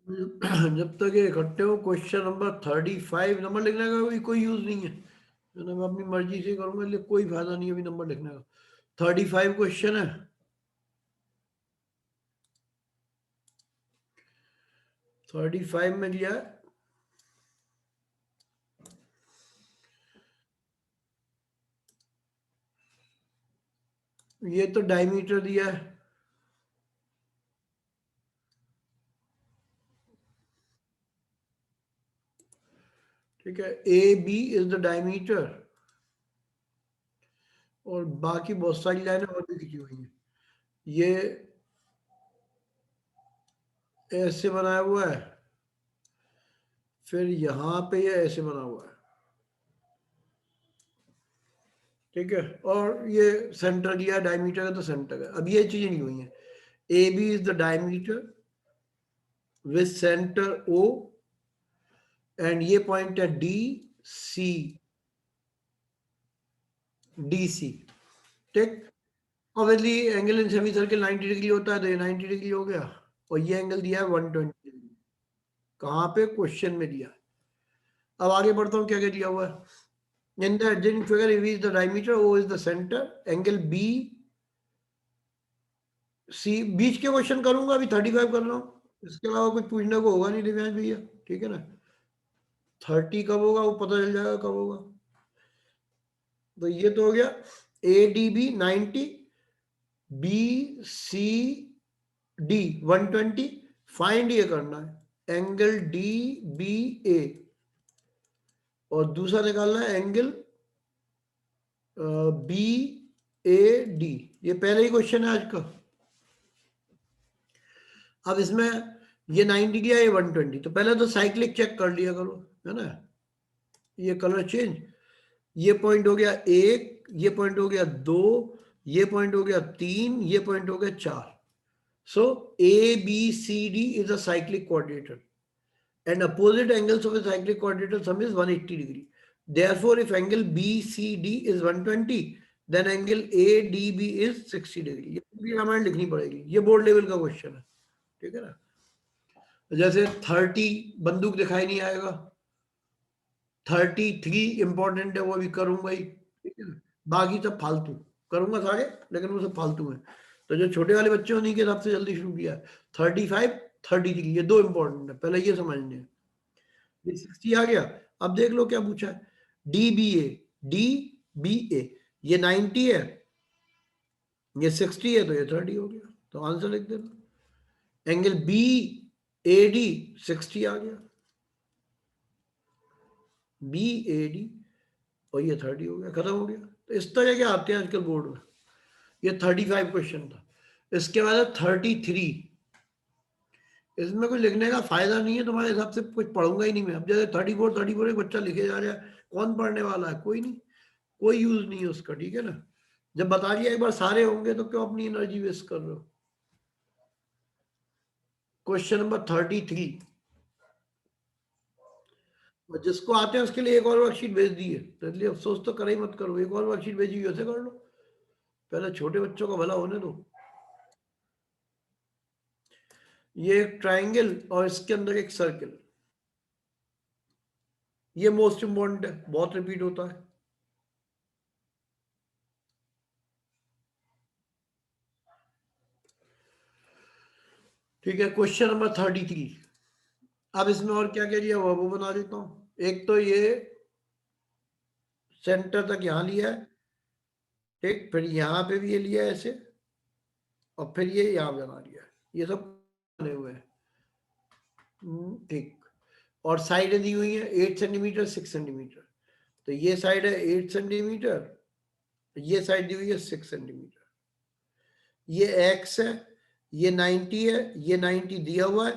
जब तक ये इकट्ठे हो, क्वेश्चन नंबर 35 नंबर लिखने का भी कोई यूज नहीं है। मैं अपनी मर्जी से करूंगा, इसलिए कोई फायदा नहीं है अभी नंबर लिखने का। 35 क्वेश्चन है। 35 में दिया है, ये तो डायमीटर दिया है। ठीक है, A B is the diameter, और बाकी बहुत सारी लाइनें और भी खींची हुई हैं। ये ऐसे बनाया हुआ है, फिर यहाँ पे ये ऐसे बना हुआ है। ठीक है, और ये सेंटर दिया, डायमीटर है तो सेंटर है। अब ये चीजें नहीं हुई हैं। A B is the diameter with centre O, and ये पॉइंट है डी सी, डी सी। ठीक, obviously angle in semicircle 90 degree होता है, तो ये 90 डिग्री हो गया, और ये एंगल दिया है 120 डिग्री। कहाँ पे? क्वेश्चन में दिया है। अब आगे बढ़ता हूँ, क्या क्या दिया हुआ है। In the adjoining figure A is the diameter, O is the centre, angle B C. बीच के क्वेश्चन करूंगा, अभी 35 कर रहा हूँ, इसके अलावा कुछ पूछने को होगा नहीं दिव्यांश भैया। ठीक है ना, 30 कब होगा वो पता चल जाएगा कब होगा। तो ये तो हो गया A D B 90, B C D 120। Find ये करना है एंगल डी बी ए, और दूसरा निकालना है एंगल बी ए डी। ये पहले ही क्वेश्चन है आज का। अब इसमें ये 90 दिया, ये 120, तो पहले तो साइक्लिक चेक कर लिया करो, है ना। ये कलर चेंज, ये पॉइंट हो गया 1, ये पॉइंट हो गया 2, ये पॉइंट हो गया 3, ये पॉइंट हो गया 4। So A B C D is a cyclic coordinator, and opposite angles of a cyclic quadrilateral sum is 180 degree. Therefore, if angle BCD is 120, then angle ADB is 60 degree. ये भी रामायण लिखनी पड़ेगी, ये बोर्ड लेवल का question है। ठीक है ना, जैसे 30 बंदूक दिखाई नहीं आएगा, 33 इंपॉर्टेंट है, वो भी करूंगा ही। ठीक है ना, बाकी सब फालतू करूंगा सारे, लेकिन वो सब फालतू है। तो जो छोटे वाले बच्चे उन्हीं के हिसाब से जल्दी शुरू किया है। 35 33, ये दो इंपॉर्टेंट है, पहले ये समझने हैं। ये 60 आ गया। अब देख लो क्या पूछा है, डी बी ए, डी बी ए, ये 90 है, ये 60 है, तो ये 30 हो गया। तो आंसर लिख देना, एंगल बी ए डी 60 आ गया, बी ए डी, और ये 30 हो गया, खत्म हो गया। तो इस तरह के आते हैं आजकल बोर्ड में। ये 35 क्वेश्चन था। इसके बाद 33, इसमें कुछ लिखने का फायदा नहीं है, तुम्हारे हिसाब से कुछ पढ़ूंगा ही नहीं मैं। अब जैसे 34 एक बच्चा लिखे जा रहा है, कौन पढ़ने वाला है? कोई नहीं, कोई यूज नहीं है उसका। ठीक है ना, जब बता दिया एक बार सारे होंगे तो क्यों अपनी एनर्जी वेस्ट कर रहे हो। क्वेश्चन नंबर 33, और जिसको आते हैं उसके लिए एक और वर्कशीट भेज दी है, तो इसलिए अफसोस तो कर ही मत करो। एक और वर्कशीट भेजी वैसे कर लो, पहले छोटे बच्चों का भला होने दो। ये एक ट्राइंगल और इसके अंदर एक सर्कल, ये मोस्ट इंपॉर्टेंट है, बहुत रिपीट होता है। ठीक है, क्वेश्चन नंबर 33। अब इसमें और क्या क्या लिया वो बना देता हूं। एक तो ये सेंटर तक यहां लिया है, ठीक, फिर यहाँ पे भी ये लिया है ऐसे, और फिर ये यहाँ बना लिया है, ये सब बने हुए हैं। ठीक, और साइडें दी हुई है 8 सेंटीमीटर 6 सेंटीमीटर। तो ये साइड है 8 सेंटीमीटर, ये साइड दी हुई है 6 सेंटीमीटर। ये एक्स है, ये 90 है, ये 90 दिया हुआ है,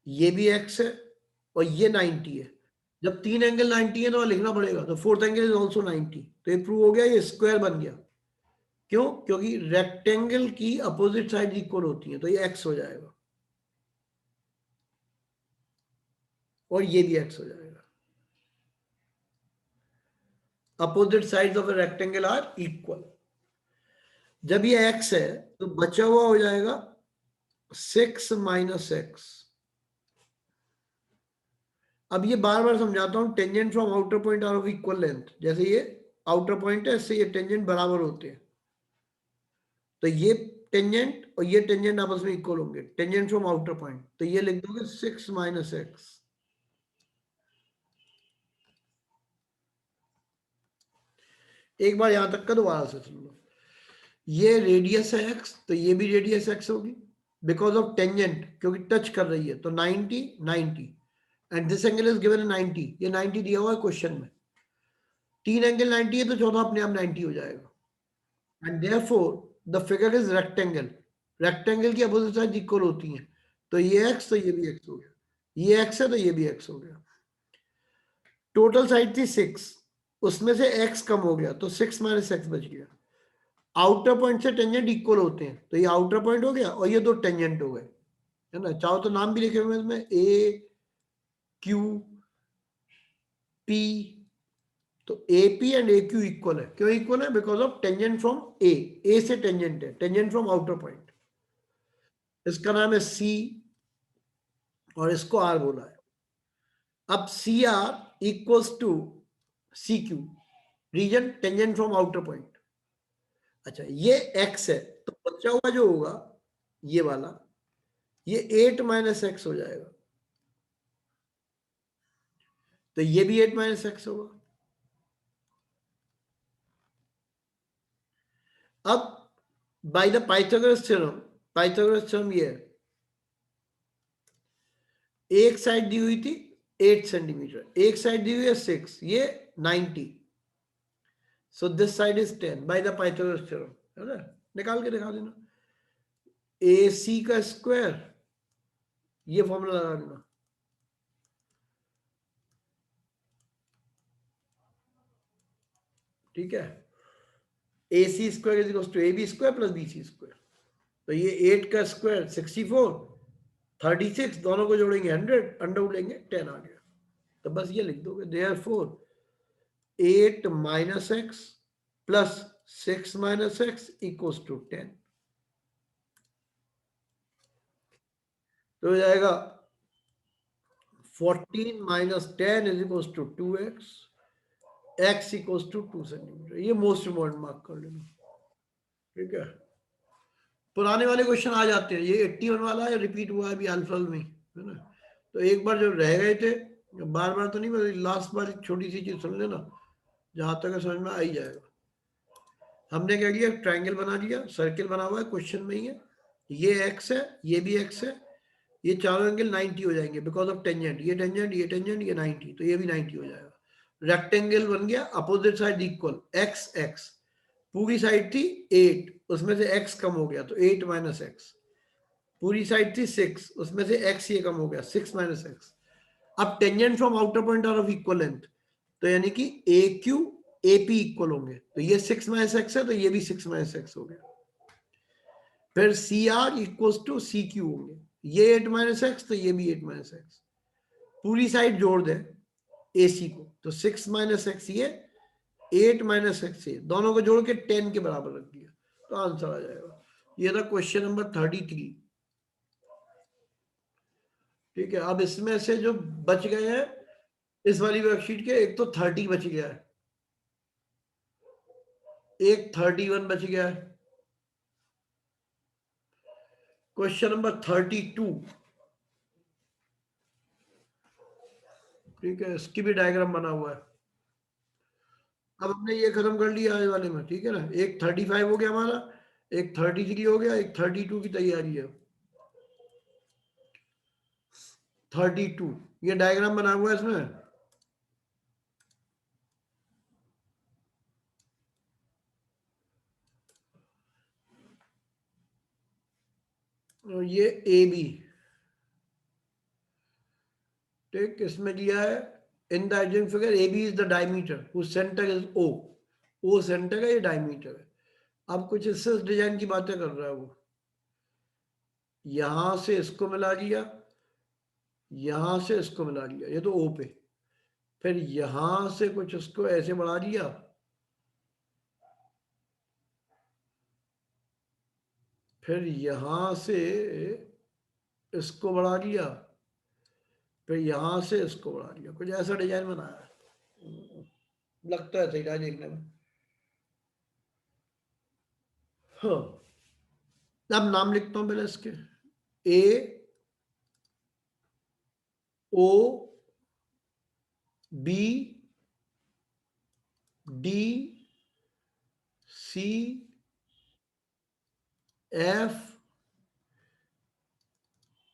ये भी एक्स है, और ये 90 है। जब तीन एंगल 90 है तो लिखना पड़ेगा, तो फोर्थ एंगल इज ऑल्सो 90। तो ये प्रूव हो गया, ये स्क्वायर बन गया। क्यों? क्योंकि रेक्टेंगल की अपोजिट साइड इक्वल होती है, तो ये एक्स हो जाएगा, और ये भी एक्स हो जाएगा। Opposite sides of a rectangle are equal. जब ये एक्स है तो बचा हुआ हो जाएगा 6 - x, अब ये बार बार समझाता हूँ, tangent from outer point are of equal length, जैसे ये आउटर पॉइंट है, इससे ये टेंजेंट बराबर होते हैं, तो ये टेंजेंट और ये टेंजेंट आपस में इक्वल होंगे, टेंजेंट फ्रॉम आउटर पॉइंट, तो ये लिख दोगे 6 माइनस एक्स। एक बार यहां तक का दोबारा से सुन लो, ये रेडियस है एक्स, तो ये भी रेडियस एक्स होगी बिकॉज ऑफ टेंजेंट, क्योंकि टच कर रही है, तो 90 90 and this angle is given 90, ये 90 दिया हुआ है क्वेश्चन में, तीन एंगल 90 है तो चौथा अपने आप 90 हो जाएगा, and therefore the figure is rectangle, rectangle की अपोजिट साइड इक्वल होती हैं, तो ये एक्स तो ये भी एक्स हो गया, ये एक्स है तो ये भी एक्स हो गया। टोटल साइड थी 6, उसमें से एक्स कम हो गया तो 6 माइनस एक्स बच गया। आउटर पॉइंट से टेंजेंट इक्वल होते हैं, तो ये आउटर पॉइंट हो गया और ये दो टेंजेंट हो गए, है ना, चाहो तो नाम भी लिखे हुए इसमें, ए क्यू पी, तो A P and A Q equal है, क्यों इक्वल है, बिकॉज ऑफ टेंजेंट फ्रॉम ए से टेंजेंट है, टेंजेंट फ्रॉम आउटर पॉइंट, इसका नाम है सी और इसको आर बोला है। अब C R equals to C Q, reason tangent from outer point. अच्छा ये एक्स है, तो बचा हुआ जो होगा ये वाला, ये 8 माइनस एक्स हो जाएगा, तो ये भी 8 माइनस एक्स होगा। अब by the Pythagoras theorem, Pythagoras theorem ये है, एक साइड दी हुई थी 8 सेंटीमीटर, एक साइड दी हुई है 6, ये 90, so this side is 10 by the Pythagoras theorem, है ना, निकाल के दिखा देना, ए सी का स्क्वायर, ये फॉर्मूला लगा देना, ठीक है, A C square is equal to A B square plus B C square, तो ये 8 का स्क्वायर 64, 36, दोनों को जोड़ेंगे 100, अंडर उड़ेंगे 10 आ गया, तो बस ये लिख दोगे, therefore 8 minus x plus 6 minus x equals to 10, तो हो जाएगा 14 minus 10 is equals to 2x, x equals to 2 centimetre, ये मोस्ट इम्पोर्टेंट मार्क कर लेना, ठीक है। पुराने वाले क्वेश्चन आ जाते हैं, ये 81 वाला है, रिपीट हुआ है अभी अल्फल में, है ना, तो एक बार जो रह गए थे, बार बार तो नहीं, मैं लास्ट बार एक छोटी सी चीज सुन लेना, जहां तक समझ में आ ही जाएगा। हमने क्या किया, ट्रायंगल बना दिया, सर्किल बना हुआ है क्वेश्चन में ही है, ये एक्स है ये भी एक्स है, ये चारों एंगल 90 हो जाएंगे बिकॉज ऑफ टेंजेंट, ये टेंजेंट ये टेंजेंट ये 90, तो ये भी 90 हो जाएगा। रेक्टेंगल बन गया, opposite side equal, x x, पूरी साइड थी 8, उसमें से एक्स कम हो गया तो 8 माइनस एक्स, पूरी साइड थी 6, उसमें से एक्स ये कम हो गया 6 माइनस एक्स। अब tangent from outer point are of equal length, तो यानी कि A Q A P equal होंगे, तो ये 6 माइनस एक्स है तो ये भी 6 माइनस एक्स हो गया, फिर C R equals to C Q होंगे, ये 8 माइनस एक्स तो ये भी 8 माइनस एक्स, पूरी साइड जोड़ दें ए सी को, तो 6 माइनस एक्स ये 8 माइनस एक्स ये, दोनों को जोड़ के 10 के बराबर रख दिया, तो आंसर आ जाएगा। ये था क्वेश्चन नंबर 33, ठीक है। अब इसमें से जो बच गए हैं इस वाली वर्कशीट के, एक तो 30 बच गया है, एक 31 बच गया है, क्वेश्चन नंबर 32, ठीक है, इसकी भी डायग्राम बना हुआ है। अब हमने ये खत्म कर लिया आज वाले में, ठीक है ना, एक 35 हो गया हमारा, एक 33 हो गया, एक 32 की तैयारी है, 32, ये डायग्राम बना हुआ है इसमें, और ये ए बी, ठीक, इसमें दिया है in the adjoint figure A B is the diameter whose centre is O centre है, ये डायमीटर है। अब कुछ इससे डिजाइन की बातें कर रहा है वो, यहां से इसको मिला दिया, यहां से इसको मिला दिया, ये तो ओ पे, फिर यहां से कुछ उसको ऐसे बढ़ा दिया, फिर यहां से इसको बढ़ा दिया, फिर यहां से इसको बढ़ा दिया, कुछ ऐसा डिजाइन बनाया, लगता है सही था देखने में। हाँ, अब नाम लिखता हूं पहले इसके, A O B D C F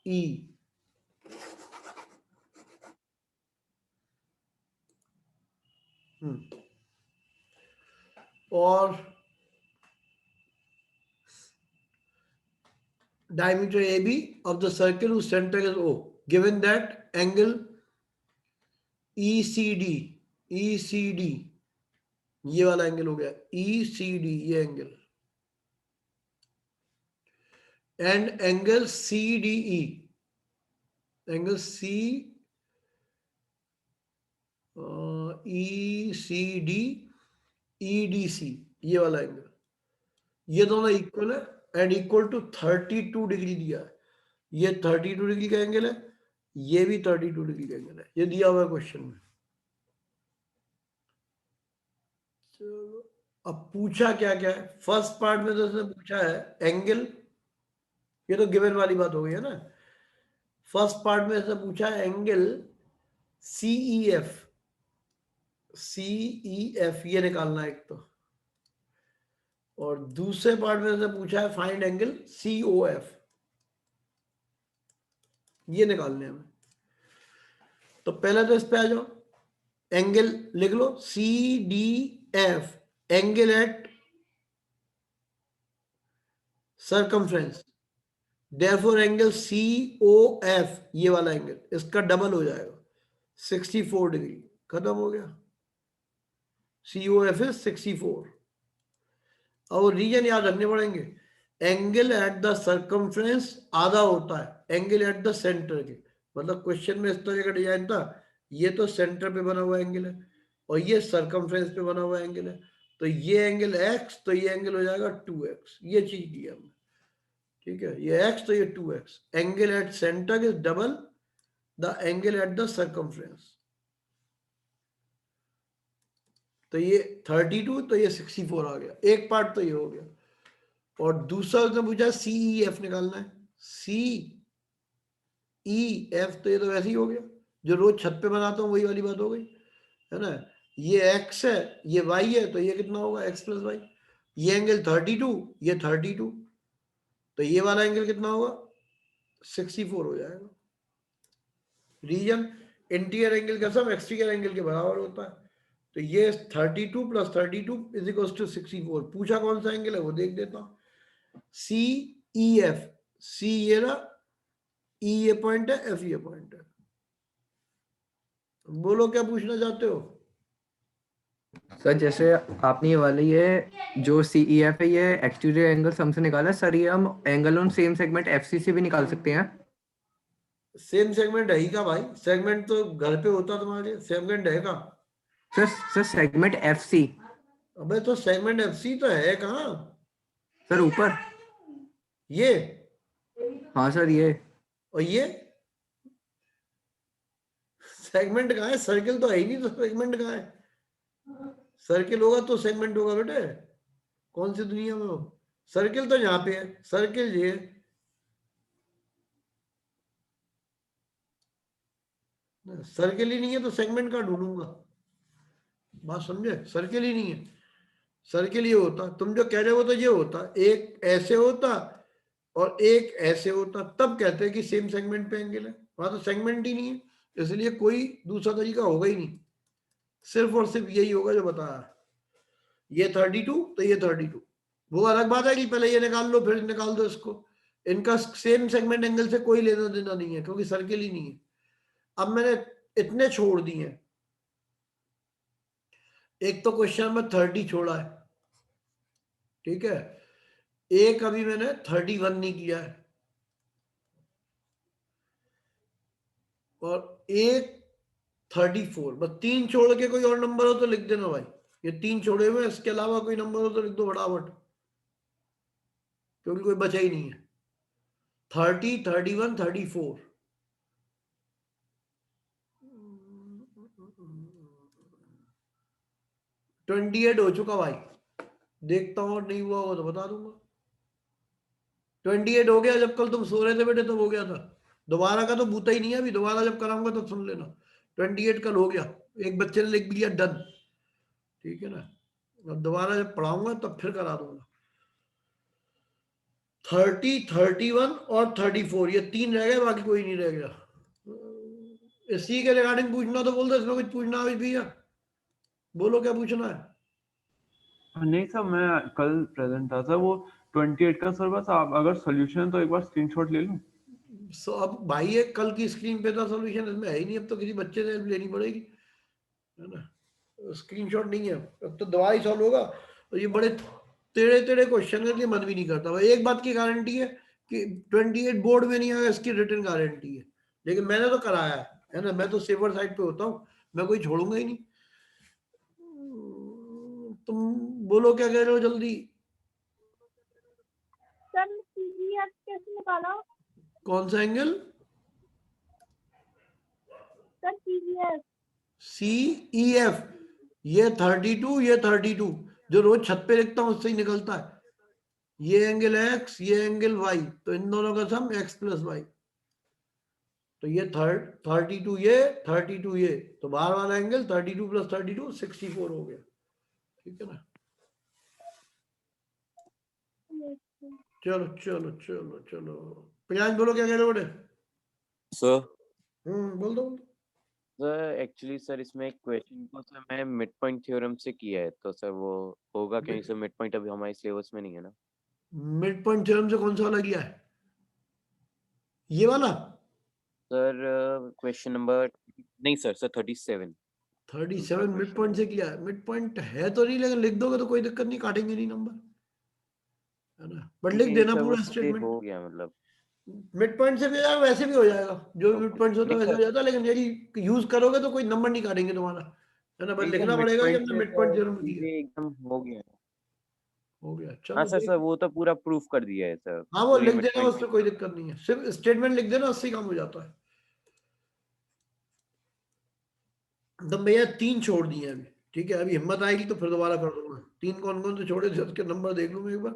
E. और diameter AB of the circle whose center is O, given that angle ECD, ECD, ये वाला एंगल हो गया ECD, ये angle, and angle CDE, angle ECD EDC, ये वाला एंगल, ये दोनों इक्वल है एंड इक्वल टू 32 डिग्री दिया है। ये 32 डिग्री का एंगल है, ये भी 32 डिग्री का एंगल है, ये दिया हुआ है क्वेश्चन में। चलो, अब पूछा क्या क्या है, फर्स्ट पार्ट में तो उसने पूछा है एंगल, ये तो गिवन वाली बात हो गई है ना। फर्स्ट पार्ट में इसने पूछा है एंगल CEF, CEF ये निकालना है एक तो, और दूसरे पार्ट में इसने पूछा है फाइंड एंगल COF, ये निकालने हैं। तो पहले तो इस पे आ जाओ, एंगल लिख लो CDF, angle at circumference, therefore angle COF, ये वाला एंगल इसका डबल हो जाएगा 64 डिग्री, खत्म हो गया। COF is 64। और रीजन याद रखने पड़ेंगे, एंगल एट द सर्कमफ्रेंस आधा होता है एंगल एट द सेंटर के, मतलब क्वेश्चन में इस तरह का डिजाइन था, ये तो सेंटर पे बना हुआ एंगल है और ये सर्कमफ्रेंस पे बना हुआ एंगल है, तो ये एंगल x, तो ये एंगल हो जाएगा 2x, ये चीज दी हमने, ठीक है, ये x तो ये 2x, angle at centre is double the angle at the circumference, तो ये 32 तो ये 64 आ गया, एक पार्ट तो ये हो गया। और दूसरा उसने पूछा CEF निकालना है, CEF तो ये तो वैसे ही हो गया, जो रोज छत पे बनाता हूँ वही वाली बात हो गई है ना। ये x है, ये y है, तो ये कितना होगा x प्लस वाई, ये एंगल 32, ये 32, तो ये वाला एंगल कितना होगा 64 हो जाएगा। रीजन इंटीरियर एंगल का सम एक्सटीरियर एंगल के बराबर होता है, तो ये 32 प्लस 32 इज इक्वल टू 64। पूछा कौन सा एंगल है वो देख देता हूं, CEF, C ये रहा, E ये पॉइंट है, F ये पॉइंट है, बोलो क्या पूछना चाहते हो। सर जैसे आपने ये वाली है जो CEF है, ये एक्सटीरियर एंगल सम से निकाला सर, ये हम angle on same segment FC से भी निकाल सकते हैं। सेम सेगमेंट है ही का भाई, सेगमेंट तो घर पे होता तुम्हारे, सेगमेंट है का सर सेगमेंट FC। अबे तो सेगमेंट FC तो है कहाँ, सर ऊपर, ये, हाँ सर ये, और ये सेगमेंट कहाँ है, सर्किल तो है ही नहीं, तो सेगमेंट कहाँ है, सर्किल होगा तो सेगमेंट होगा बेटे, कौन सी दुनिया में हो, सर्किल तो यहाँ पे है, सर्किल ये, सर्किल ही नहीं है तो सेगमेंट का ढूंढूंगा, बात समझे, सर्किल ही नहीं है, सर्किल ये होता, तुम जो कह रहे हो तो ये होता, एक ऐसे होता और एक ऐसे होता, तब कहते हैं कि सेम सेगमेंट पे एंगल है, वहां तो सेगमेंट ही नहीं है, इसलिए कोई दूसरा तरीका होगा ही नहीं, सिर्फ और सिर्फ यही होगा जो बताया, ये 32 तो ये 32, वो अलग बात है कि पहले ये निकाल लो फिर निकाल दो इसको, इनका सेम सेगमेंट एंगल से कोई लेना देना नहीं है क्योंकि सर्किल ही नहीं है। अब मैंने इतने छोड़ दिए हैं, एक तो क्वेश्चन में 30 छोड़ा है, ठीक है, एक अभी मैंने 31 नहीं किया है, और एक 34, बस तीन छोड़ के कोई और नंबर हो तो लिख देना भाई, ये तीन छोड़े हुए, इसके अलावा कोई नंबर हो तो लिख दो फटाफट, क्योंकि कोई बचा ही नहीं है। 30, 31, 34, 28 हो चुका भाई, देखता हूँ नहीं हुआ होगा तो बता दूंगा। 28 हो गया, जब कल तुम सो रहे थे बेटे तब हो गया था। दोबारा का तो बूता ही नहीं है अभी, दोबारा जब कराऊंगा तो सुन लेना। 28 कल हो गया, एक बच्चे ने लिख भी लिया डन, ठीक है ना। अब दोबारा जब पढ़ाऊंगा तब फिर करा दूंगा। 30, 31 और 34 ये 3 रह गए, बाकी कोई नहीं रह गया। इसी के रिगार्डिंग पूछना तो बोल दो, इसमें कुछ पूछना है भैया, बोलो क्या पूछना है। नहीं सर, मैं कल प्रेजेंट था सर, वो 28 का सर, बस आप अगर सोल्यूशन तो एक बार स्क्रीनशॉट ले लूं। अब भाई ये कल की स्क्रीन पे था सॉल्यूशन, इसमें है ही नहीं, अब तो किसी बच्चे से हेल्प लेनी पड़ेगी, है ना। स्क्रीनशॉट नहीं है, अब तो दवाई सॉल्व होगा। और ये बड़े टेढ़े टेढ़े क्वेश्चन करके मन भी नहीं करता भाई। एक बात की गारंटी है कि 28 बोर्ड में नहीं आएगा, इसकी रिटर्न गारंटी है। लेकिन मैंने तो कराया है ना, मैं तो सेवर साइड पे होता हूँ, मैं कोई छोड़ूंगा ही नहीं। तुम बोलो क्या कह रहे हो जल्दी। सर CGF कैसे निकाला? कौन सा एंगल? सर CGF CEF, ये 32, ये 32 जो रोज छत पे लिखता हूँ उससे ही निकलता है। ये एंगल x, ये एंगल y, तो इन दोनों का सम x प्लस वाई। तो ये 32 ये 32 ये, तो बाहर वाला एंगल 32 प्लस 32 64 हो गया, ठीक है ना। चलो चलो चलो चलो, प्रियांश बोलो क्या कह रहे हो बेटे। सर बोल दो। सर एक्चुअली सर इसमें एक क्वेश्चन को सर मैं मिड पॉइंट थ्योरम से किया है, तो सर वो होगा क्योंकि सर मिड पॉइंट अभी हमारे सिलेबस में नहीं है ना। मिड पॉइंट थ्योरम से कौन सा वाला किया है? ये वाला सर क्वेश्चन नंबर नहीं सर 37 37 मिड पॉइंट से किया है। मिड पॉइंट है तो नहीं, लेकिन लिख दोगे तो कोई दिक्कत नहीं, काटेंगे नहीं नंबर, है ना। बट लिख देना सर वो पूरा से स्टेटमेंट। हो गया मतलब। मिड पॉइंट से भी यार वैसे भी हो जाएगा, जो भी मिड पॉइंट होता है नहीं वैसे हो सर, जाता है, लेकिन यदि यूज करोगे तो कोई नंबर नहीं काटेंगे तुम्हारा, है ना। बस नहीं सर लिखना मिड पड़ेगा कि पॉइंट हमने से मिड पॉइंट तो थ्योरम दी है। सीधे एकदम हो गया। हो गया, हाँ चलो सर, देख। वो तो पूरा प्रूफ कर दिया है सर, हाँ वो पूरी लिख मिड देना, पॉइंट। उससे कोई दिक्कत नहीं है, सिर्फ स्टेटमेंट लिख देना, उससे ही काम हो जाता है। तो भैया 3 छोड़ दिए अभी, ठीक है। अभी हिम्मत आएगी तो फिर दोबारा कर दूंगा। 3 कौन कौन से छोड़े थे उसके नंबर देख लूंगा एक बार।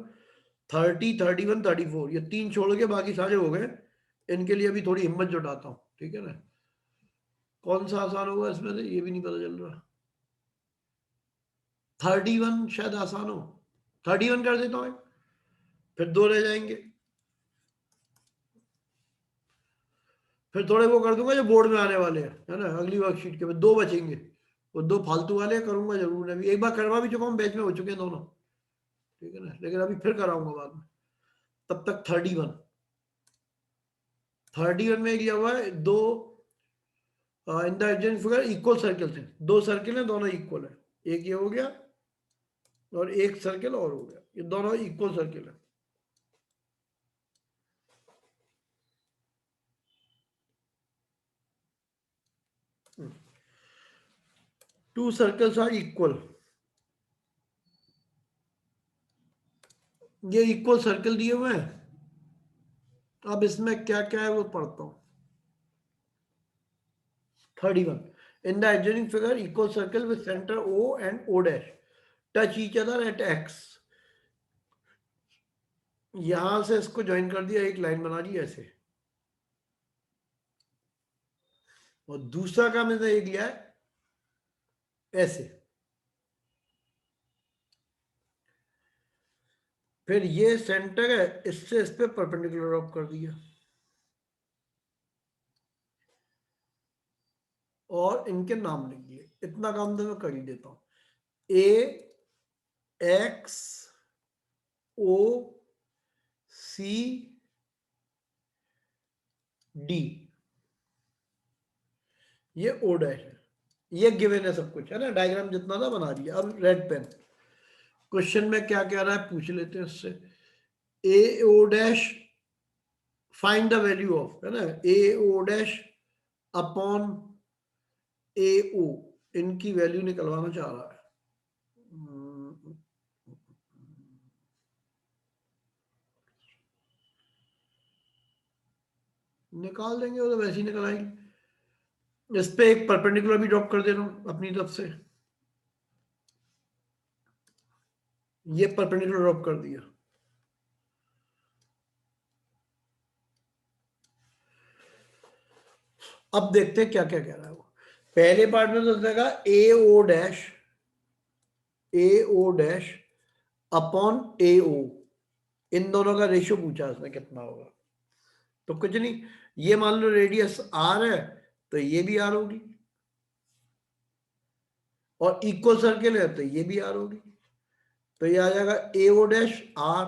30, 31, 34 ये 3 छोड़ के बाकी सारे हो गए। इनके लिए अभी थोड़ी हिम्मत जुटाता हूँ, ठीक है ना। कौन सा आसान होगा इसमें से ये भी नहीं पता चल रहा। 31 शायद आसान हो, 31 कर देता हूँ, फिर 2 रह जाएंगे। फिर थोड़े वो कर दूंगा जो बोर्ड में आने वाले हैं, है ना, अगली वर्कशीट के बाद 2 बचेंगे। वो 2 फालतू वाले करूंगा जरूर, अभी एक बार करवा भी चुका हूँ, बैच में हो चुके हैं दोनों, ठीक है ना। लेकिन अभी फिर कराऊंगा बाद में। तब तक 31 में किया हुआ है 2 in the adjacent figure equal circle थे। 2 सर्किल है, दोनों इक्वल है। एक ये हो गया और एक सर्किल और हो गया, ये दोनों इक्वल सर्किल है। टू सर्कल्स आर इक्वल, ये इक्वल सर्कल दिए हुए हैं। अब इसमें क्या क्या है वो पढ़ता हूं। 31 in the adjoining figure equal circle with center O and O dash touch each other at x। यहां से इसको ज्वाइन कर दिया, एक लाइन बना दी ऐसे। और दूसरा काम मैंने ये किया है ऐसे। फिर ये सेंटर है, इससे इस पे परपेंडिकुलर ड्रॉप कर दिया। और इनके नाम लिख दिए। इतना काम तो मैं कर ही देता हूं। ए एक्स ओ सी डी, ये ओ डैश है, ये गिवन है सब कुछ, है ना। डायग्राम जितना था बना दिया। अब रेड पेन, क्वेश्चन में क्या कह रहा है पूछ लेते हैं इससे। A O dash find the value of, है ना, ए ओ डैश अपॉन ए ओ, इनकी वैल्यू निकलवाना चाह रहा है। निकाल देंगे, वो तो वैसे ही निकल आएगी। इस पे एक परपेंडिकुलर भी ड्रॉप कर दे रहा हूं अपनी तरफ से। ये परपेंडिकुलर ड्रॉप कर दिया। अब देखते हैं क्या क्या कह रहा है वो। पहले पार्ट में तो देगा ए ओ डैश अपॉन ए ओ, इन दोनों का रेशियो पूछा उसने कितना होगा। तो कुछ नहीं, ये मान लो रेडियस आर है तो ये भी आर होगी, और इक्वल सर्किल है तो ये भी आर होगी। तो ये आ जाएगा A O dash R,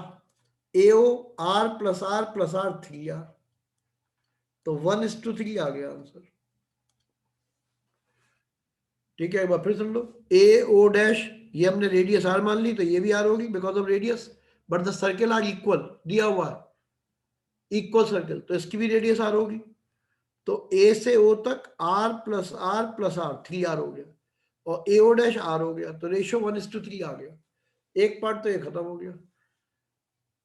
A O R plus R plus R 3R, तो 1:3 आ गया आंसर। ठीक है, एक बार फिर सुन लो। ए ओ डैश, ये हमने रेडियस आर मान ली तो ये भी आर होगी because of radius, but the circle are equal दिया हुआ है, इक्वल सर्किल, तो इसकी भी रेडियस आर होगी। तो ए से ओ तक आर प्लस आर 3R हो गया, और ए ओ डैश आर हो गया, तो रेशियो 1:3 आ गया। एक पार्ट तो ये खत्म हो गया।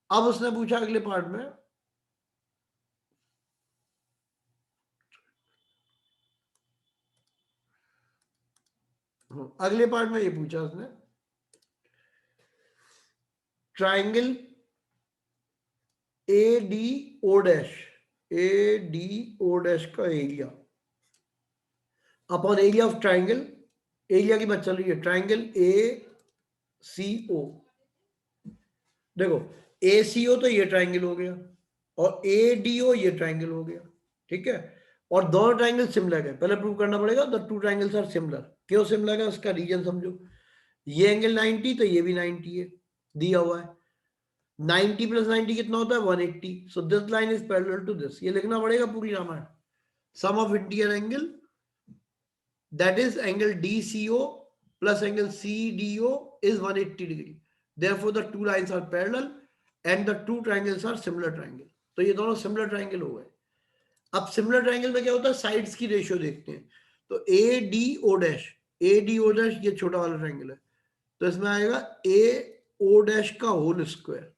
अब उसने पूछा अगले पार्ट में, अगले पार्ट में ये पूछा उसने, triangle A D O dash का area upon area of triangle, area की बात चल रही है, ट्राइंगल ए सी ओ। देखो ए सी ओ तो ये ट्राइंगल हो गया, और ए डी ओ ये ट्राइंगल हो गया। ठीक है, और दोनों ट्राइंगल सिमिलर है, पहले प्रूव करना पड़ेगा the two triangles are similar. क्यों सिमिलर है उसका रीजन समझो। ये एंगल 90 तो ये भी 90 है, दिया हुआ है। 90 + 90 कितना होता है 180, so this line is parallel to this. ये लिखना पड़ेगा पूरी Ramayan. Sum of interior angle that is angle DCO plus angle CDO is 180 degree, therefore the two lines are parallel and the two triangles are similar triangle। तो ये दोनों similar triangle हो गए। अब सिमिलर ट्राइंगल में क्या होता है, साइड्स की रेशियो देखते हैं। तो ADO डैश ये छोटा वाला ट्राइंगल है, तो इसमें आएगा AO डैश का होल स्क्वायर,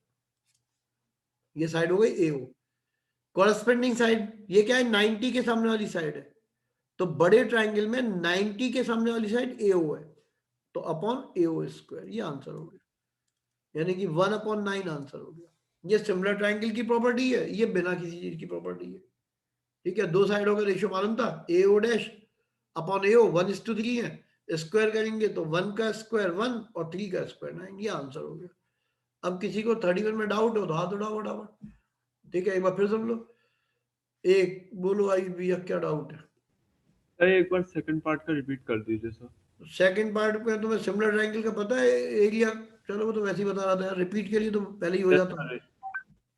ये साइड हो गई AO। कॉरस्पेंडिंग साइड ये क्या है, 90 के सामने वाली साइड है, तो बड़े ट्राइंगल में 90 के सामने वाली साइड AO है, तो अपॉन AO स्क्वायर, ये आंसर हो गया, यानी कि 1/9 आंसर हो गया। ये सिमिलर ट्राइंगल की प्रॉपर्टी है, ये बिना किसी चीज की प्रॉपर्टी है। ठीक है, दो साइडों का रेशियो मालूम था, AO डैश अपॉन AO 1:3 है, स्क्वायर करेंगे तो 1 का स्क्वायर 1 और 3 का स्क्वायर 9, ये आंसर हो गया। अब किसी को 31 में डाउट हो तो हाथ उठाओ फटाफट। ठीक है, एक बार फिर सुन लो, एक बोलो आई भैया क्या डाउट है। सर एक बार सेकंड पार्ट का रिपीट कर दीजिए सर। सेकंड पार्ट में तुम्हें सिमिलर ट्राइंगल का पता है एरिया, चलो वो तो वैसे ही बता रहा था, रिपीट के लिए तो पहले ही हो जाता है।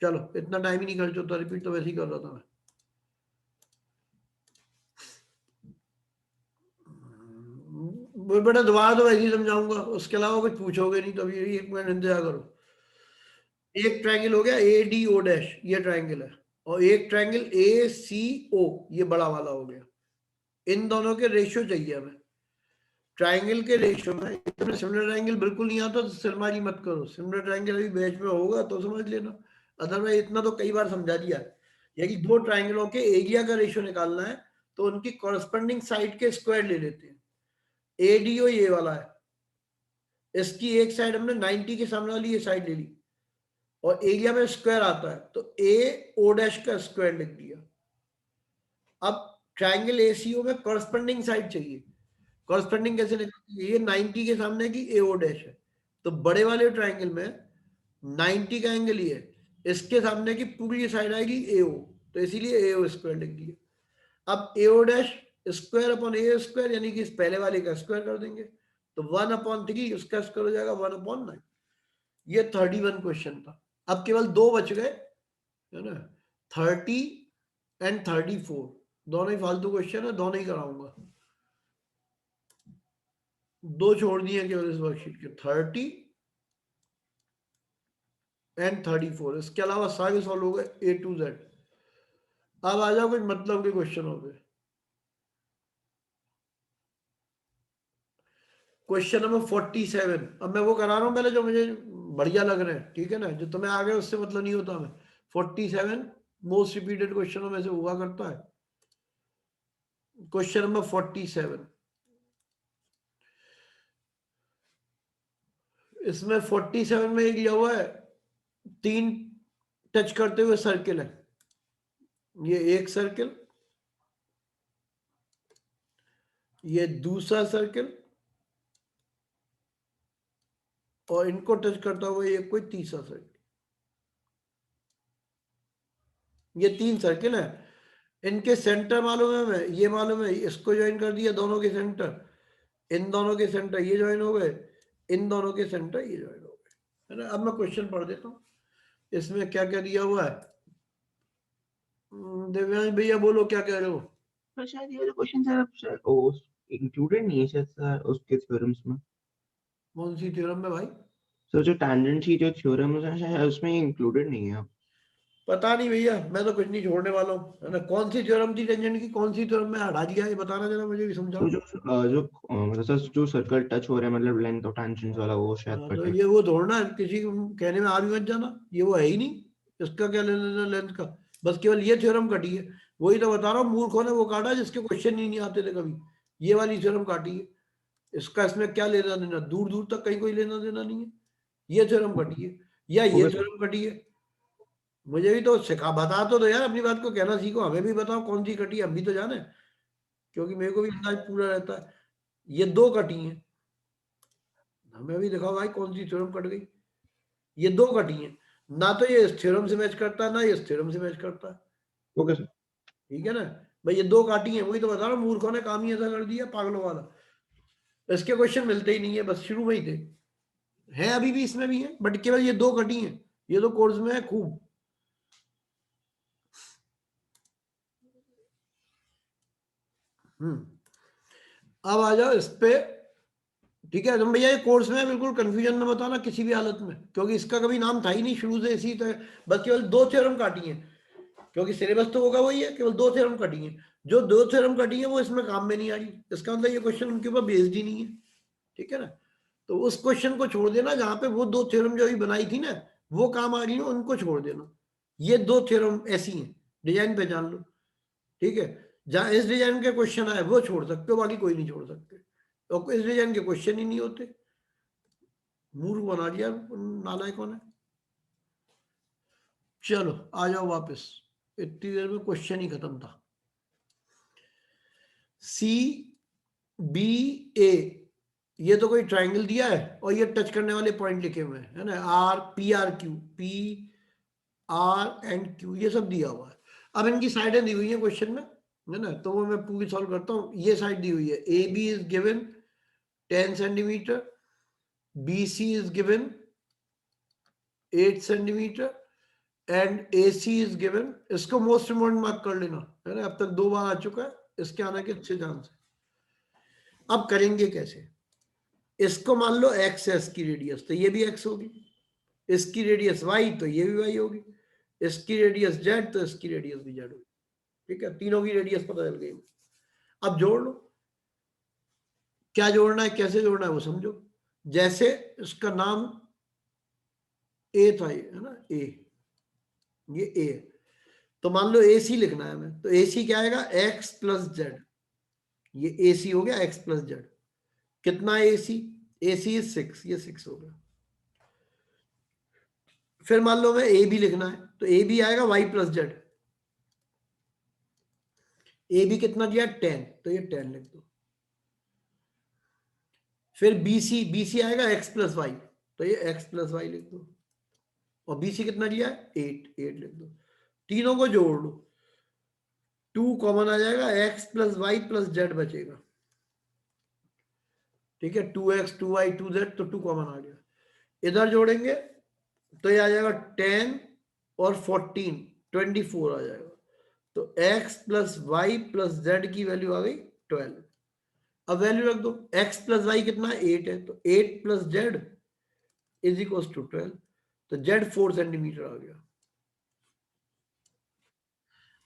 चलो इतना टाइम ही नहीं खर्च होता, रिपीट तो वैसे ही कर रहा था मैं। बेटा दोबारा तो वैसे ही समझाऊंगा, उसके अलावा कुछ पूछोगे नहीं, तो अभी 1 मिनट इंतजार करो। एक ट्राइंगल हो गया ADO डैश, ये ट्राइंगल है, और एक ट्राइंगल ACO, ये बड़ा वाला हो गया। इन दोनों के रेशियो चाहिए हमें। ट्राइंगल के रेशियो में सिमिलर ट्राइंगल बिल्कुल नहीं आता तो सिरमारी मत करो, सिमिलर ट्राइंगल अभी बैच में होगा तो समझ लेना, अदरवाइज इतना तो कई बार समझा दिया है। यदि दो ट्राइंगलों के एरिया का रेशियो निकालना है तो उनकी कॉरस्पेंडिंग साइड के स्क्वायर ले लेते हैं। ADO ये वाला है, इसकी एक साइड हमने 90 के सामने वाली ये साइड ले ली, और एरिया में स्क्वायर आता है तो AO डैश का स्क्वायर लिख दिया। अब ट्राइंगल ACO में कॉरस्पेंडिंग साइड चाहिए, कॉरस्पेंडिंग कैसे निकलती है, ये 90 के सामने की AO डैश है, तो बड़े वाले ट्राइंगल में 90 का एंगल ये है, इसके सामने की पूरी साइड आएगी AO, तो इसीलिए AO स्क्वायर लिख दिया। अब AO dash square upon AO square, यानी कि इस पहले वाले का स्क्वायर कर देंगे, तो 1/3 उसका स्क्वायर हो जाएगा 1/9। ये 31 क्वेश्चन था। अब केवल दो बच गए, है ना, 30 एंड 34, दोनों ही फालतू क्वेश्चन है, दोनों ही कराऊंगा। दो छोड़ दिए केवल इस वर्कशीट के, 30 एंड 34, इसके अलावा सारे सॉल्व हो गए A to Z। अब आ जाओ कुछ मतलब के क्वेश्चन हो गए। क्वेश्चन नंबर 47, अब मैं वो करा रहा हूं पहले जो मुझे बढ़िया लग रहे हैं, ठीक है ना, जो तुम्हें आ गए उससे मतलब नहीं होता। मैं 47 मोस्ट रिपीटेड क्वेश्चनों में से हुआ करता है। क्वेश्चन नंबर 47, इसमें 47 में एक लिया हुआ है 3 टच करते हुए सर्किल है, ये एक सर्किल, ये दूसरा सर्किल, और इनको टच करता हुआ ये कोई तीसरा सर्किल। ये 3 सर्किल है, इनके सेंटर मालूम है, मैं ये मालूम है, इसको ज्वाइन कर दिया दोनों के सेंटर, इन दोनों के सेंटर ये ज्वाइन हो गए, इन दोनों के सेंटर ये ज्वाइन हो गए, है ना। अब मैं क्वेश्चन पढ़ देता हूँ, इसमें क्या क्या दिया हुआ है। दिव्यांश भैया बोलो क्या कह रहे हो। तो शायद ये वाला क्वेश्चन सर वो इंक्लूडेड नहीं है शायद सर उसके थ्योरम्स में। कौन सी थ्योरम में भाई? सर जो टैंजेंट की जो थ्योरम्स है शायद उसमें इंक्लूडेड नहीं है। पता नहीं भैया, मैं तो कुछ नहीं छोड़ने वाला हूँ, है ना। कौन सी थ्योरम थी टेंजेंट की, कौन सी थ्योरम में हटा दिया, ये बताना जरा मुझे भी समझाओ। तो जो मतलब सर जो सर्कल टच हो रहा है मतलब लेंथ ऑफ टेंजेंट्स वाला वो शायद तो कटे। ये वो दौड़ना है, किसी को कहने में आ भी मत जाना, ये वो है ही नहीं, इसका क्या लेना लेंथ का, बस केवल ये थ्योरम कटी है। वही तो बता रहा हूँ, मूर्खों ने वो काटा जिसके क्वेश्चन ही नहीं आते थे कभी, ये वाली थ्योरम काटी है। इसका इसमें क्या लेना देना, दूर दूर तक कहीं कोई लेना देना नहीं है। ये थ्योरम कटी है या ये Okay, sir. थ्योरम कटी है, मुझे भी तो सिखा बता तो दो यार, अपनी बात को कहना सीखो, हमें भी बताओ कौन सी कटी है, हम भी तो जाने, क्योंकि मेरे को भी अंदाज पूरा रहता है। ये 2 कटी हैं, हमें भी दिखाओ भाई कौन सी थ्योरम कट गई। ये 2 कटी हैं, ना तो ये इस थ्योरम से मैच करता है, ना ये इस थ्योरम से मैच करता है, Okay, sir. ठीक है ना भाई। ये 2 काटी हैं, वही तो बता रहा हूँ, मूर्खों ने काम ही ऐसा कर दिया पागलों वाला। इसके क्वेश्चन मिलते ही नहीं है, बस शुरू में ही थे, है अभी भी इसमें भी है, बट केवल ये 2 कटी हैं, ये तो कोर्स में है खूब। अब आ जाओ इस पे, ठीक है तुम भैया, ये कोर्स में है, बिल्कुल कंफ्यूजन में बताना किसी भी हालत में, क्योंकि इसका कभी नाम था ही नहीं शुरू से, इसी तरह बस केवल 2 थ्योरम काटी हैं, क्योंकि सिलेबस तो होगा वही है, केवल 2 थ्योरम कटी हैं। जो 2 थ्योरम कटी है वो इसमें काम में नहीं आ रही, इसका मतलब ये क्वेश्चन उनके ऊपर बेस्ड ही नहीं है, ठीक है ना। तो उस क्वेश्चन को छोड़ देना, जहां पे वो 2 थ्योरम जो अभी बनाई थी ना वो काम आ रही है, उनको छोड़ देना। ये 2 थ्योरम ऐसी हैं, डिजाइन पहचान लो, ठीक है। जहां इस डिजाइन के क्वेश्चन आए वो छोड़ सकते हो, बाकी कोई नहीं छोड़ सकते, तो इस डिजाइन के क्वेश्चन ही नहीं होते। मूर्ख बना दिया नालायकों ने। चलो आ जाओ वापस, इतनी देर में क्वेश्चन ही खत्म था। सी बी ए, ये तो कोई ट्राइंगल दिया है और ये टच करने वाले पॉइंट लिखे हुए हैं, है ना, R P R Q, P R and Q, ये सब दिया हुआ है। अब इनकी साइडें दी हुई है क्वेश्चन में, है ना, तो वो मैं पूरी सॉल्व करता हूँ। ये साइड दी हुई है, A B is given 10 centimetre, B C is given 8 centimetre and A C is given, इसको मोस्ट इम्पोर्टेंट मार्क कर लेना, है ना, अब तक 2 बार आ चुका है, इसके आने के अच्छे चांस है। अब करेंगे कैसे, इसको मान लो एक्स है इसकी रेडियस, तो ये भी एक्स होगी, इसकी रेडियस वाई तो ये भी वाई होगी, इसकी रेडियस जेड तो इसकी रेडियस भी जेड होगी, ठीक है, तीनों की रेडियस पता चल गई। अब जोड़ लो, क्या जोड़ना है कैसे जोड़ना है वो समझो। जैसे इसका नाम ए था, ये है ना, ये ए, तो मान लो ए सी लिखना है हमें, तो ए सी क्या आएगा, एक्स प्लस जेड, ये ए सी हो गया एक्स प्लस जेड। कितना ए सी इज 6, ये 6 हो गया। फिर मान लो हमें ए बी लिखना है, तो ए बी आएगा y plus z, A B कितना दिया 10, तो ये 10 लिख दो। फिर बी सी आएगा एक्स प्लस वाई, तो ये एक्स प्लस वाई लिख दो, और बी सी कितना दिया 8 लिख दो। तीनों को जोड़ लो, 2 कॉमन आ जाएगा, x plus y plus z बचेगा, ठीक है, 2x 2y 2z, तो 2 कॉमन आ गया। इधर जोड़ेंगे तो ये आ जाएगा 10 और 14 24 आ जाएगा, तो x plus y plus z की वैल्यू आ गई 12। अब वैल्यू रख दो, x प्लस वाई कितना 8 है, तो 8 plus z is equal to 12, तो जेड 4 सेंटीमीटर आ गया।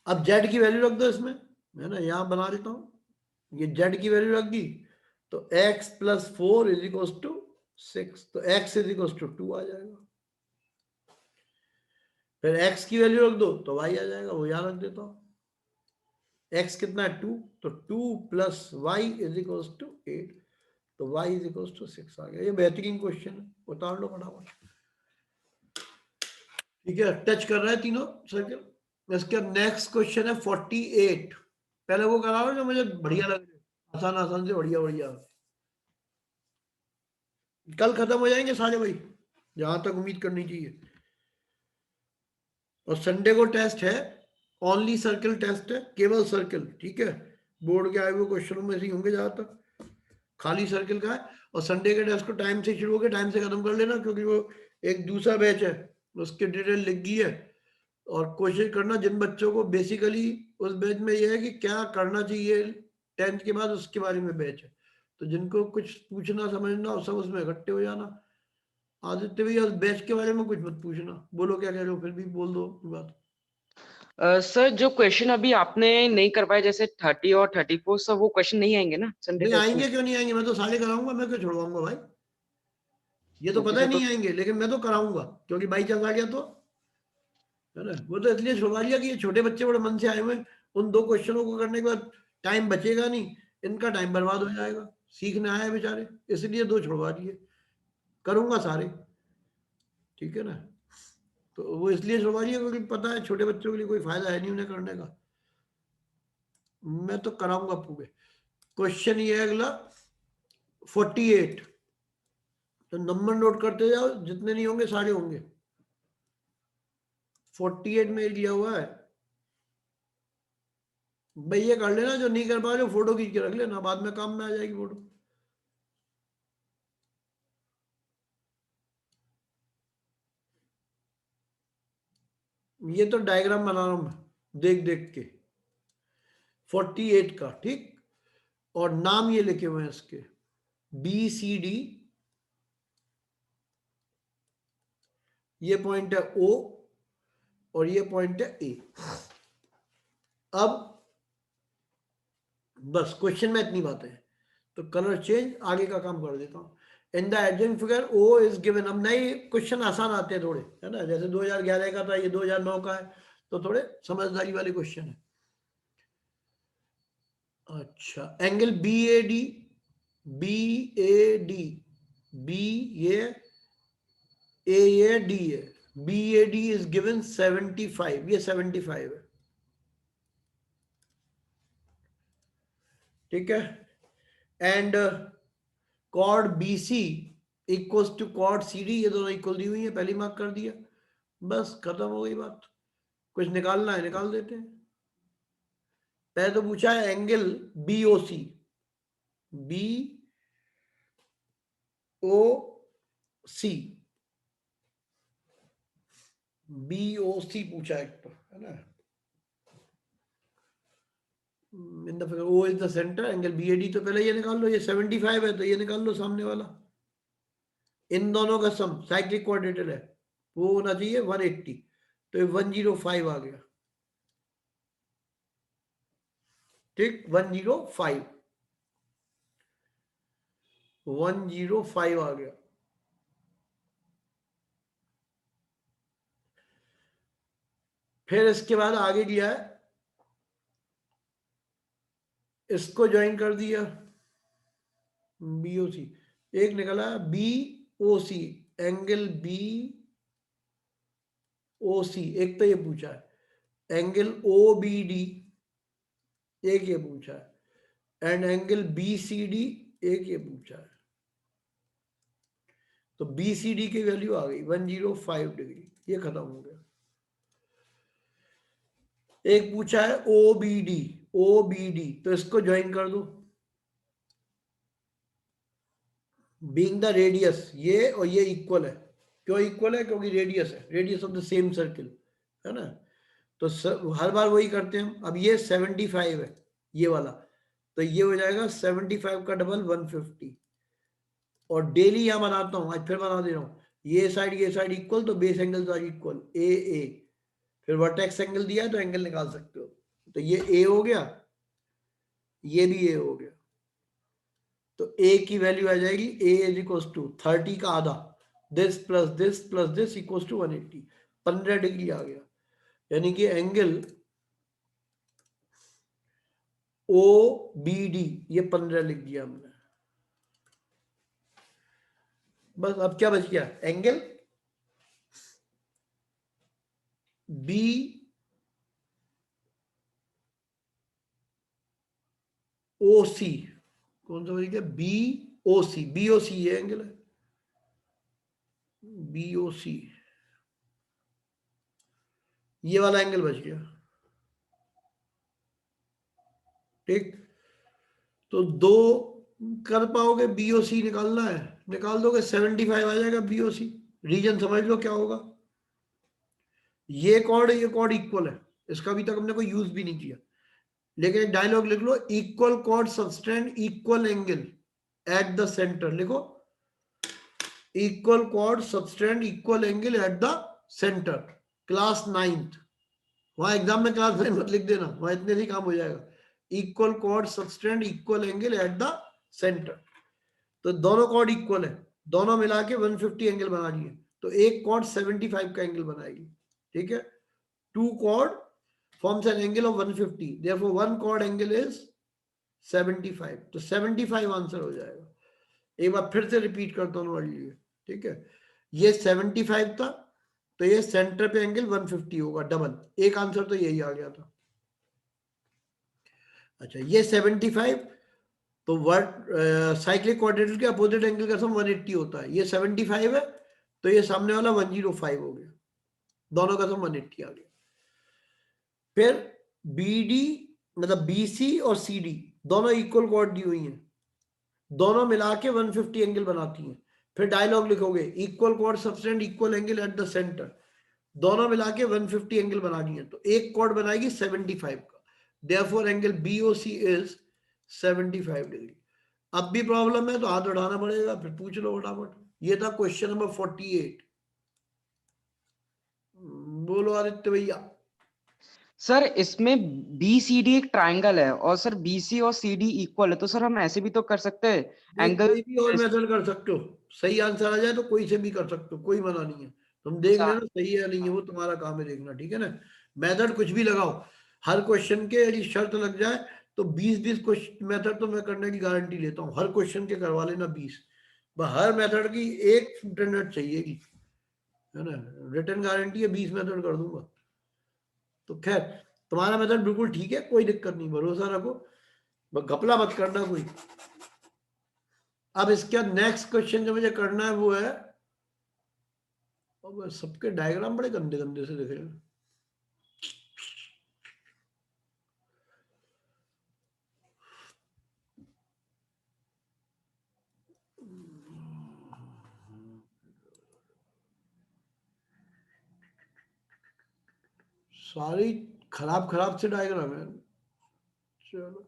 अब जेड की वैल्यू रख दो इसमें, है ना, यहां बना देता हूं, ये जेड की वैल्यू रख दी, तो x plus 4 is equal to 6, तो x इज इक्वल टू 2 आ जाएगा। फिर x की वैल्यू रख दो तो y आ जाएगा, वो यहां रख देता हूं, x कितना है 2, तो 2 plus y is equal to 8, तो y इज इक्वल टू 6 आ गया। ये बेहतरीन क्वेश्चन है, उतार लो फटाफट। ठीक है, टच कर रहा है तीनों सर्कल। इसका नेक्स्ट क्वेश्चन है 48। पहले वो कराओ जो मुझे बढ़िया लग रहा है, आसान आसान से बढ़िया बढ़िया। कल खत्म हो जाएंगे सारे भाई, जहां तक उम्मीद करनी चाहिए। और संडे को टेस्ट है, ओनली सर्कल टेस्ट है, केवल सर्कल। ठीक है, बोर्ड के आए हुए क्वेश्चनों में से ही होंगे ज्यादातर, खाली सर्कल का है। और संडे के टेस्ट को टाइम से शुरू होकर टाइम से खत्म कर लेना, क्योंकि वो एक दूसरा बैच है, उसकी डिटेल लिख गई है। और कोशिश करना जिन बच्चों को बेसिकली उस बैच में यह है कि क्या करना चाहिए 10th के बाद, उसके बारे में बैच है। तो जिनको कुछ पूछना समझना और सब उसमें इकट्ठे हो जाना। आदित्य भैया उस बैच के बारे में कुछ मत पूछना, बोलो क्या कह रहे हो, फिर भी बोल दो बात। सर जो क्वेश्चन अभी आपने नहीं कर पाए जैसे 30 और 34 सब वो क्वेश्चन नहीं आएंगे ना संडे नहीं टेस्ट आएंगे, में? क्यों नहीं आएंगे, मैं तो सारे कराऊंगा, मैं क्यों छुड़वाऊंगा भाई। ये तो ओके पता है सर, तो नहीं आएंगे, लेकिन मैं तो कराऊंगा, क्योंकि बाई चांस आ गया तो, है ना। वो तो इसलिए छुड़वा लिया कि ये छोटे बच्चे बड़े मन से आए हुए हैं, उन 2 क्वेश्चनों को करने के बाद टाइम बचेगा नहीं, इनका टाइम बर्बाद हो जाएगा, सीखने आए हैं बेचारे, इसलिए 2 छुड़वा दिए। करूंगा सारे, ठीक है ना। तो वो इसलिए छुड़वा लिया क्योंकि पता है छोटे बच्चों के लिए कोई फायदा है नहीं उन्हें करने का। मैं तो कराऊंगा पूरे। क्वेश्चन ये है अगला 48। तो नंबर नोट करते जाओ, जितने नहीं होंगे सारे होंगे। 48 में लिया हुआ है भाई, ये कर लेना, जो नहीं कर पा रहे हो फोटो खींच के रख लेना, बाद में काम में आ जाएगी फोटो। ये तो डायग्राम बना रहा हूं मैं देख देख के 48 का, ठीक। और नाम ये लिखे हुए हैं इसके, BCD, ये पॉइंट है O, और ये पॉइंट है A। अब बस क्वेश्चन में इतनी बातें हैं, तो कलर चेंज, आगे का काम कर देता हूं। इन the adjoint figure O is given. अब नए क्वेश्चन आसान आते हैं थोड़े, है ना, जैसे 2011 का था, ये 2009 का है, तो थोड़े समझदारी वाले क्वेश्चन है। अच्छा, एंगल BAD, BAD, B ये A ये D है, BAD इज गिवन 75, ये 75 है, ठीक है। And chord BC equals to chord CD, ये दोनों इक्वल दी हुई है, पहली मार्क कर दिया, बस खत्म हो गई बात। कुछ निकालना है निकाल देते हैं। पहले तो पूछा है एंगल BOC, BOC पूछा है, तो है ना। In the figure O is the centre, angle BAD, तो पहले ये निकाल लो, ये 75 है, तो ये निकाल लो सामने वाला। इन दोनों का सम साइक्लिक क्वाड्रेटर है, वो होना चाहिए 180, तो ये 105 आ गया, ठीक। 105 आ गया। फिर इसके बाद आगे दिया है, इसको ज्वाइन कर दिया BOC, एक निकला BOC, एंगल BOC, एक तो ये पूछा है। एंगल OBD, एक ये पूछा है। एंड एंगल BCD, एक ये पूछा है। तो BCD की वैल्यू आ गई 105 डिग्री, ये खत्म हो गया। एक पूछा है OBD, तो इसको ज्वाइन कर दो, बीइंग द रेडियस, ये और ये इक्वल है। क्यों इक्वल है? क्योंकि रेडियस है, radius of the same circle, है ना। तो हर बार वही करते हैं हम। अब ये 75 है ये वाला, तो ये हो जाएगा 75 का डबल 150। और डेली यहां बनाता हूं, आज फिर बना दे रहा हूं, ये साइड इक्वल, तो बेस एंगल्स आर इक्वल, ए। फिर वर्टेक्स एंगल दिया है तो एंगल निकाल सकते हो, तो ये A हो गया, ये भी A हो गया। तो A की वैल्यू आ जाएगी A इज इक्वल टू 30 का आधा, this plus this equal to 180, 15 degree आ गया। यानी कि एंगल OBD ये 15 लिख दिया हमने। बस अब क्या बच गया, एंगल बी ओ सी, कौन सा बच गया, बी ओ सी, बी ओ सी ये एंगल है, बी ओ सी, ये वाला एंगल बच गया। ठीक, तो दो कर पाओगे, बीओसी निकालना है, निकाल दोगे, 75 आ जाएगा बीओसी। रीजन समझ लो क्या होगा, ये कॉर्ड इक्वल है, इसका अभी तक हमने कोई यूज भी नहीं किया, लेकिन एक डायलॉग लिख लो, equal chord subtend equal angle at the centre, लिखो equal chord subtend equal angle at the centre, class 9th, वहां एग्जाम में क्लास 9 मत लिख देना, वहां इतने ही काम हो जाएगा। Equal chord subtend equal angle at the centre, तो दोनों कॉर्ड इक्वल है, दोनों मिला के 150 एंगल बना लिए, तो एक कॉर्ड 75 का एंगल बनाएगी। ठीक है, two chord forms an angle of 150, therefore one chord angle is 75, तो 75 आंसर हो जाएगा। एक बार फिर से रिपीट करता हूँ तुम्हारे लिए, ठीक है, ये 75 था, तो ये सेंटर पे एंगल 150 होगा डबल, एक आंसर तो यही आ गया था। अच्छा, ये 75, तो वर्ड साइक्लिक क्वाड्रेटिक के अपोजिट एंगल का सम 180 होता है, ये 75 है, तो ये सामने वाला 105 हो गया, दोनों का सम 180 आ गया। फिर BD मतलब BC और CD दोनों इक्वल कॉर्ड दी हुई हैं, दोनों मिला के 150 एंगल बनाती हैं। फिर डायलॉग लिखोगे, equal chord subtend equal angle at the centre, दोनों मिला के 150 एंगल बना दिए, तो एक कॉर्ड बनाएगी 75 का, therefore angle BOC is 75 degree. अब भी प्रॉब्लम है तो हाथ उठाना पड़ेगा, फिर पूछ लो फटाफट। ये था क्वेश्चन नंबर 48। बोलो आदित्य भैया। सर इसमें BCD एक ट्रायंगल है और सर BC और CD इक्वल है, तो सर हम ऐसे भी तो कर सकते हैं नहीं, एंगल। कोई भी और मेथड कर सकते हो, सही आंसर आ जाए तो कोई से भी कर सकते हो, कोई मना नहीं है, तुम देख लेना सही है नहीं है, वो तुम्हारा काम है देखना, ठीक है ना। मेथड कुछ भी लगाओ, हर क्वेश्चन के यदि शर्त लग जाए तो 20-20 क्वेश्चन मेथड तो मैं करने की गारंटी लेता हूँ, हर क्वेश्चन के करवा लेना 20, हर मेथड की एक इंटरनेट चाहिए, है ना, रिटर्न गारंटी है 20 मेथड कर दूंगा। तो खैर तुम्हारा मेथड बिल्कुल ठीक है, कोई दिक्कत नहीं, भरोसा रखो, बस घपला मत करना कोई। अब इसका नेक्स्ट क्वेश्चन जो मुझे करना है वो है, अब सबके डायग्राम बड़े गंदे गंदे से दिख रहे हैं। सारी खराब खराब से डायग्राम है, चलो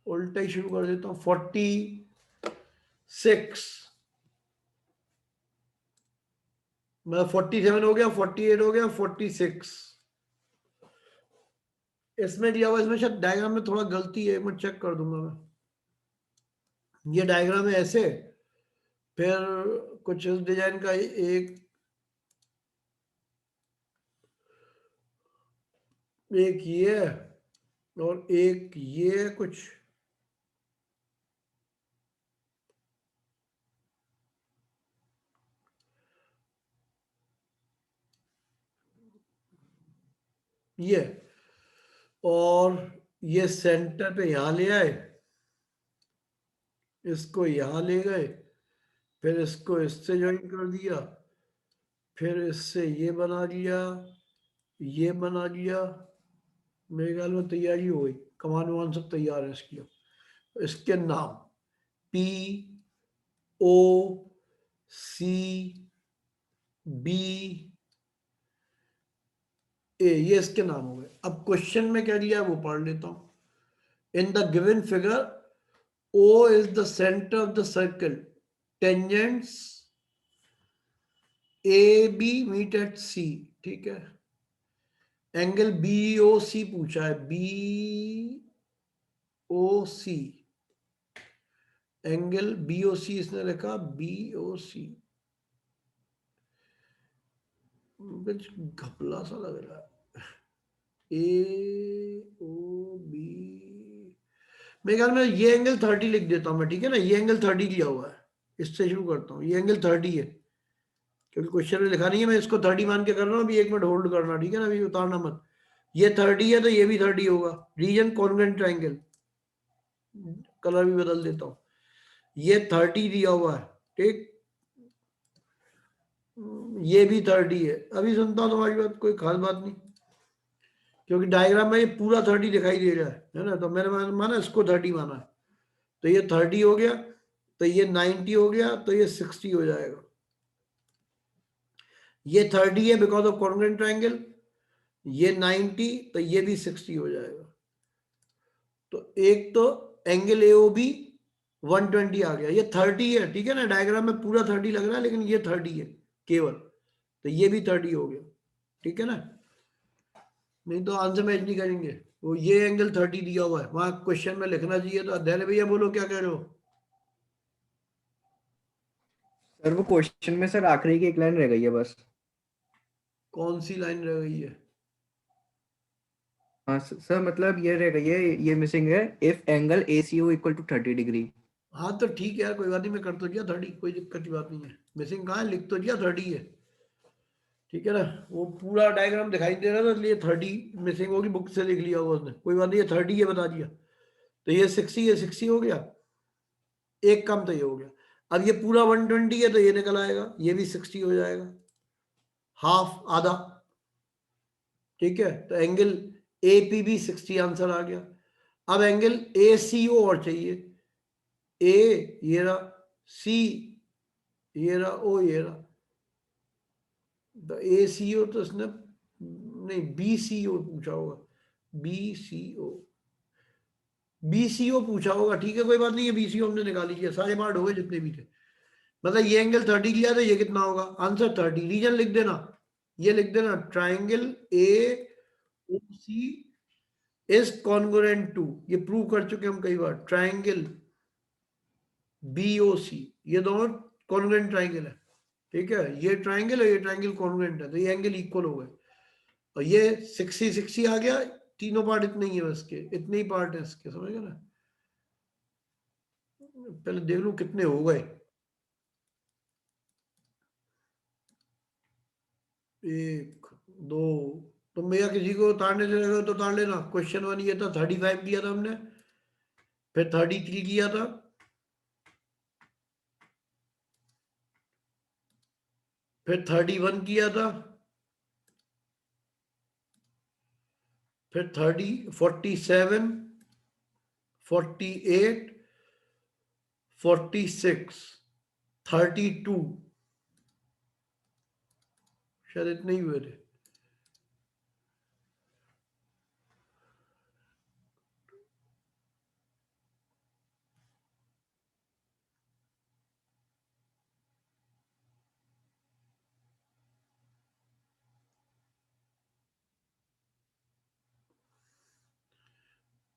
उल्टा ही शुरू कर देता हूँ। 46 मतलब 47 हो गया, 48 हो गया, 46 इसमें दिया हुआ, इसमें शायद डायग्राम में थोड़ा गलती है, मैं चेक कर दूंगा मैं। ये डायग्राम है ऐसे, फिर कुछ इस डिजाइन का एक ये है और एक ये कुछ, ये, और ये सेंटर पे यहां ले आए, इसको यहां ले गए, फिर इसको इससे ज्वाइन कर दिया, फिर इससे ये बना लिया, ये बना लिया, मेरे ख्याल में तैयारी हो गई, कमान वमान सब तैयार है इसकी। इसके नाम POCB ये इसके नाम हो गए। अब क्वेश्चन में क्या दिया है वो पढ़ लेता हूं। In the given figure O is the center of the circle, tangents AB meet at C, ठीक है, एंगल BOC पूछा है, BOC एंगल BOC इसने लिखा BOC, कुछ घपला सा लग रहा है, AOB, मेरे ख्याल में ये एंगल 30 लिख देता हूं मैं, ठीक है ना, ये एंगल 30 लिया हुआ है, इससे शुरू करता हूँ। ये एंगल 30 है, क्योंकि क्वेश्चन में लिखा नहीं है, मैं इसको 30 मान के कर रहा हूँ। अभी 1 मिनट होल्ड करना, ठीक है ना, अभी उतारना मत। ये 30 है तो ये भी 30 होगा। रीजन कॉन्ग्रुएंट ट्रायंगल, कलर भी बदल देता हूँ। ये 30 दिया हुआ है, ठीक, ये भी 30 है। अभी सुनता हूँ तुम्हारी बात, कोई खास बात नहीं, क्योंकि डायग्राम में ये पूरा 30 दिखाई दे रहा है ना, तो मैंने माना इसको 30 माना है। तो ये 30 हो गया, तो ये 90 हो गया, तो ये 60 हो जाएगा। ये 30 है बिकॉज ऑफ कॉन्ग्रुएंट ट्रायंगल, ये 90, तो ये भी 60 हो जाएगा। तो एक तो एंगल AOB 120 आ गया। ये 30 है, ठीक है ना, डायग्राम में पूरा 30 लग रहा है, लेकिन ये 30 है केवल, तो ये भी 30 हो गया, ठीक है ना। नहीं तो आंसर मैच नहीं करेंगे। वो ये एंगल 30 दिया हुआ है, वहां क्वेश्चन में लिखना चाहिए था। अध्ययन भैया बोलो क्या कह रहे हो? सर वो क्वेश्चन में सर आखिरी की एक लाइन रह गई है बस। कौन सी लाइन रह गई है? हाँ सर, मतलब ये रह गई है, ये मिसिंग है, if angle ACO equal to 30 degree. हाँ तो ठीक है यार, कोई बात नहीं, मैं कर तो दिया 30, कोई दिक्कत की बात नहीं है। मिसिंग कहाँ है, लिख तो दिया 30 है, ठीक है ना। वो पूरा डायग्राम दिखाई दे रहा था, इसलिए 30 मिसिंग होगी, बुक से लिख लिया होगा उसने, कोई बात नहीं। ये 30 है बता दिया, तो ये 60 है, 60 हो गया, एक कम तो ये हो गया। अब ये पूरा 120 है, तो ये निकल आएगा, ये भी 60 हो जाएगा, हाफ, आधा, ठीक है। तो एंगल APB 60 आंसर आ गया। अब एंगल ACO और चाहिए। ए ये रहा, C ये रहा, O ये रहा। तो ACO तो इसने नहीं, BCO पूछा होगा, BCO पूछा होगा, ठीक है, कोई बात नहीं है। BCO हमने निकाल लीजिए, सारे पार्ट हो गए जितने भी थे। मतलब ये एंगल 30 लिया, तो ये कितना होगा, आंसर 30। रीजन लिख देना, ये लिख देना, triangle AOC is congruent to, ये प्रूव कर चुके हम कई बार, ट्राइंगल BOC, ये दोनों कॉन्ग्रुएंट ट्राइंगल है, ठीक है। ये ट्राइंगल है, ये ट्राइंगल कॉन्ग्रुएंट है, तो ये एंगल इक्वल हो गए। और ये 60 आ गया, तीनों पार्ट इतने ही है इसके, इतने ही पार्ट है इसके, समझ गए ना। पहले देख लूं कितने हो गए। 1 2, तुम भैया किसी को उतारने से लगे तो उतार लेना। क्वेश्चन 1 ये था, 35 किया था हमने, फिर 33 किया था, फिर 31 किया था, फिर 30, 47, 48, 46, 32, शायद इतने ही हुए थे।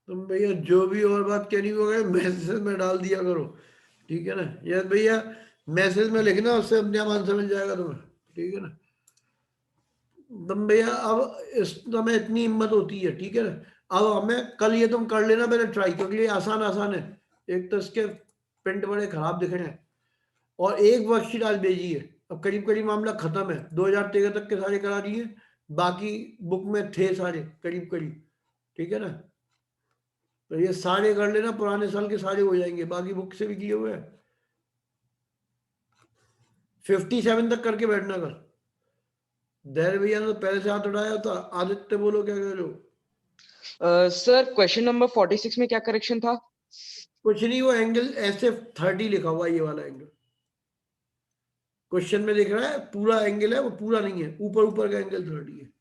तुम भैया जो भी और बात कहनी हो गए मैसेज में डाल दिया करो, ठीक है ना। यार भैया मैसेज में लिखना, उससे अपने आप आंसर मिल जाएगा तुम्हें, ठीक है ना। तुम भैया अब इस समय इतनी हिम्मत होती है, ठीक है ना। अब हमें कल ये तुम कर लेना पहले ट्राई, क्योंकि ये आसान आसान है। एक तो इसके प्रिंट बड़े खराब दिख रहे हैं, और एक वर्कशीट आज भेजी है। अब करीब करीब मामला खत्म है, 2013 तक के सारे करा दिए, बाकी बुक में थे सारे करीब करीब, ठीक है ना। तो ये सारे कर लेना, पुराने साल के सारे हो जाएंगे, बाकी बुक से भी किए हुए हैं। 57 तक करके बैठना कल। धैर्य भैया ने तो पहले से हाथ उठाया था। आदित्य बोलो क्या कह रहे हो? सर क्वेश्चन नंबर 46 में क्या करेक्शन था? कुछ नहीं, वो एंगल SF30 लिखा हुआ है, ये वाला एंगल क्वेश्चन में दिख रहा है, पूरा एंगल है वो, पूरा नहीं है, ऊपर ऊपर का एंगल 30 है।